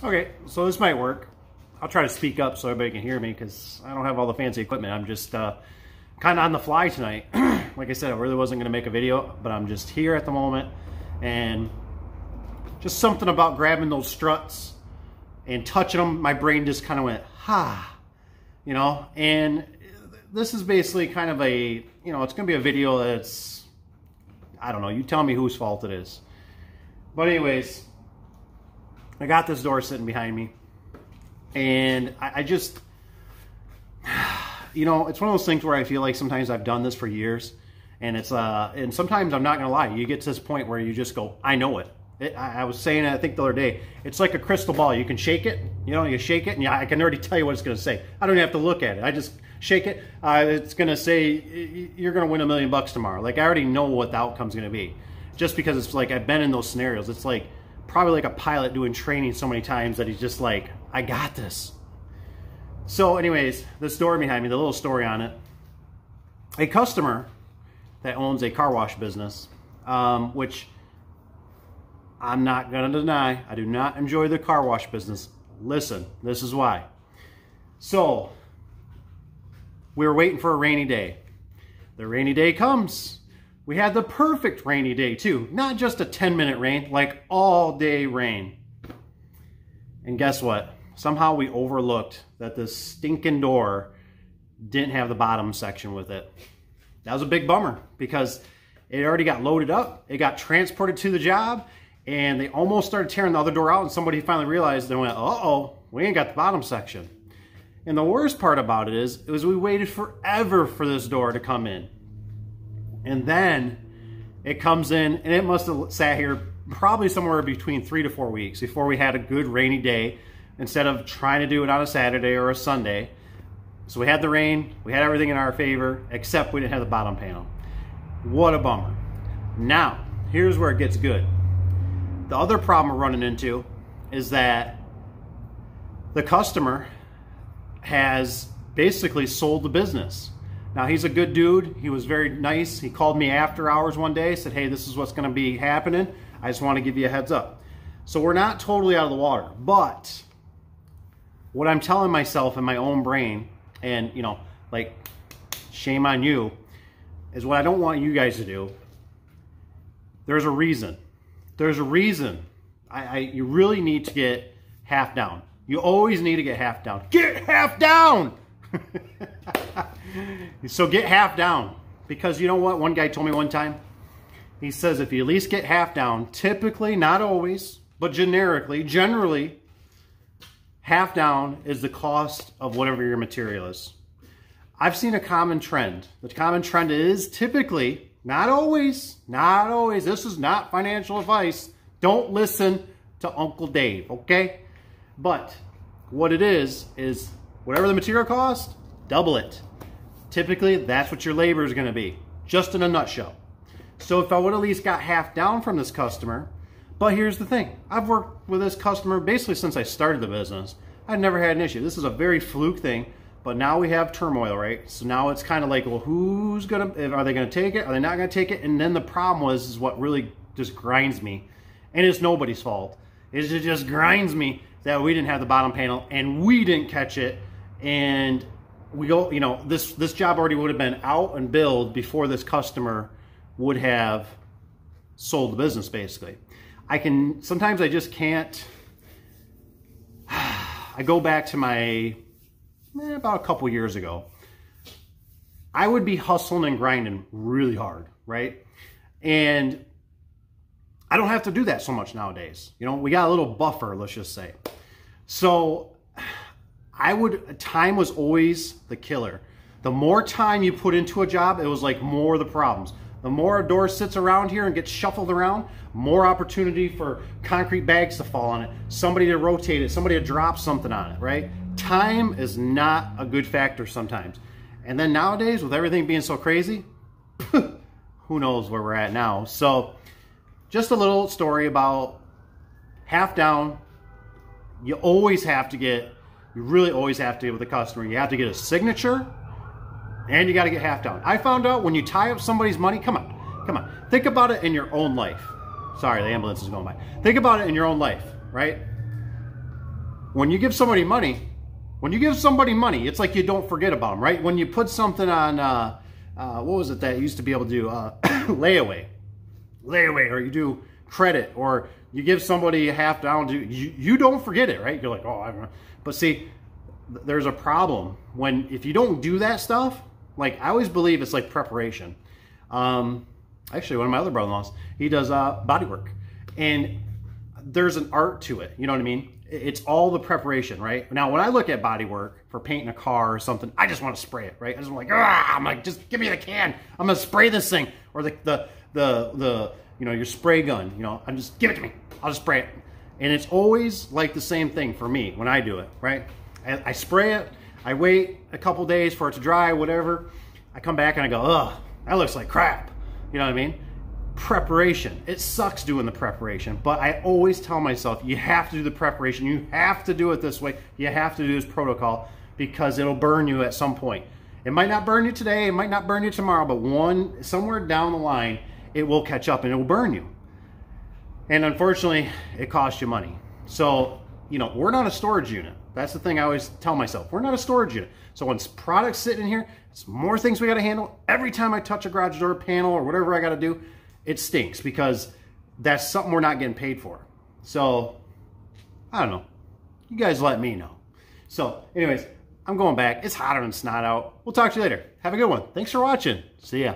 Okay, so this might work. I'll try to speak up so everybody can hear me because I don't have all the fancy equipment. I'm just kind of on the fly tonight. Like I said, I really wasn't going to make a video, but I'm just here at the moment. And just something about grabbing those struts and touching them, my brain just kind of went, ha, you know. And this is basically kind of a, you know, it's going to be a video that's, I don't know, you tell me whose fault it is. But anyways, I got this door sitting behind me, and I just, you know, it's one of those things where I feel like sometimes I've done this for years, and it's, and sometimes I'm not going to lie, you get to this point where you just go, I know it. I was saying it, I think the other day, it's like a crystal ball. You can shake it, you know, you shake it, and I can already tell you what it's going to say. I don't even have to look at it. I just shake it. It's going to say, you're going to win $1 million tomorrow. Like, I already know what the outcome's going to be. Just because it's like, I've been in those scenarios. It's like, probably like a pilot doing training so many times that he's just like, I got this. So anyways, this door behind me, the little story on it. A customer that owns a car wash business, which I'm not going to deny, I do not enjoy the car wash business. Listen, this is why. So, we were waiting for a rainy day. The rainy day comes. We had the perfect rainy day too. Not just a 10-minute rain, like all day rain. And guess what? Somehow we overlooked that this stinking door didn't have the bottom section with it. That was a big bummer because it already got loaded up. It got transported to the job, and they almost started tearing the other door out, and somebody finally realized, they went, uh-oh, we ain't got the bottom section. And the worst part about it is we waited forever for this door to come in. And then it comes in, and it must have sat here probably somewhere between 3 to 4 weeks before we had a good rainy day instead of trying to do it on a Saturday or a Sunday. So we had the rain, we had everything in our favor, except we didn't have the bottom panel. What a bummer. Now, here's where it gets good. The other problem we're running into is that the customer has basically sold the business. Now, he's a good dude. He was very nice. He called me after hours one day, said, hey, this is what's going to be happening. I just want to give you a heads up. So we're not totally out of the water. But what I'm telling myself in my own brain, and, you know, like, shame on you, is what I don't want you guys to do. There's a reason. There's a reason. You really need to get half down. You always need to get half down. Get half down! So get half down, because you know what one guy told me one time? He says if you at least get half down, typically, not always, but generally, half down is the cost of whatever your material is. I've seen a common trend. The common trend is typically, not always, this is not financial advice. Don't listen to Uncle Dave, okay? But what it is whatever the material cost, double it. Typically, that's what your labor is going to be, just in a nutshell. So if I would at least got half down from this customer, but here's the thing. I've worked with this customer basically since I started the business. I've never had an issue. This is a very fluke thing, but now we have turmoil, right? So now it's kind of like, well, who's going to, are they going to take it? Are they not going to take it? And then the problem is what really just grinds me, and it's nobody's fault. It just grinds me that we didn't have the bottom panel and we didn't catch it, and we go, you know, this job already would have been out and billed before this customer would have sold the business, basically. Sometimes I just can't, I go back to my, about a couple years ago. I would be hustling and grinding really hard, right? And I don't have to do that so much nowadays. You know, we got a little buffer, let's just say. So time was always the killer. The more time you put into a job, it was like more the problems. The more a door sits around here and gets shuffled around, more opportunity for concrete bags to fall on it, somebody to rotate it, somebody to drop something on it, right? Time is not a good factor sometimes. And then nowadays, with everything being so crazy, who knows where we're at now. So just a little story about half down. You always have to get, you really always have to get with the customer. You have to get a signature, and you got to get half down. I found out when you tie up somebody's money, come on. Think about it in your own life. Sorry, the ambulance is going by. Think about it in your own life, right? when you give somebody money, it's like you don't forget about them, right? When you put something on, what was it that you used to be able to do? Layaway, or you do credit, or you give somebody a half down, you don't forget it, right? You're like, oh, I don't know. But see, there's a problem if you don't do that stuff. Like, I always believe it's like preparation. Actually, one of my other brother-in-laws, he does body work, and there's an art to it. You know what I mean? It's all the preparation, right? Now, when I look at body work for painting a car or something, I just want to spray it, right? I just want I'm like, just give me the can. I'm gonna spray this thing, or the you know, your spray gun. You know, I'm just give it to me. I'll just spray it, and it's always like the same thing for me when I do it, right? I spray it. I wait a couple days for it to dry, whatever. I come back and I go, ugh, that looks like crap. You know what I mean? Preparation. It sucks doing the preparation, but I always tell myself, you have to do the preparation. You have to do it this way. You have to do this protocol, because it'll burn you at some point. It might not burn you today, it might not burn you tomorrow, but somewhere down the line, it will catch up and it will burn you. And unfortunately, it costs you money. So, you know, we're not a storage unit. That's the thing I always tell myself. We're not a storage unit. So when products sitting in here, it's more things we got to handle. Every time I touch a garage door panel or whatever I got to do, it stinks, because that's something we're not getting paid for. So, I don't know. You guys let me know. So, anyways, I'm going back. It's hotter than snot out. We'll talk to you later. Have a good one. Thanks for watching. See ya.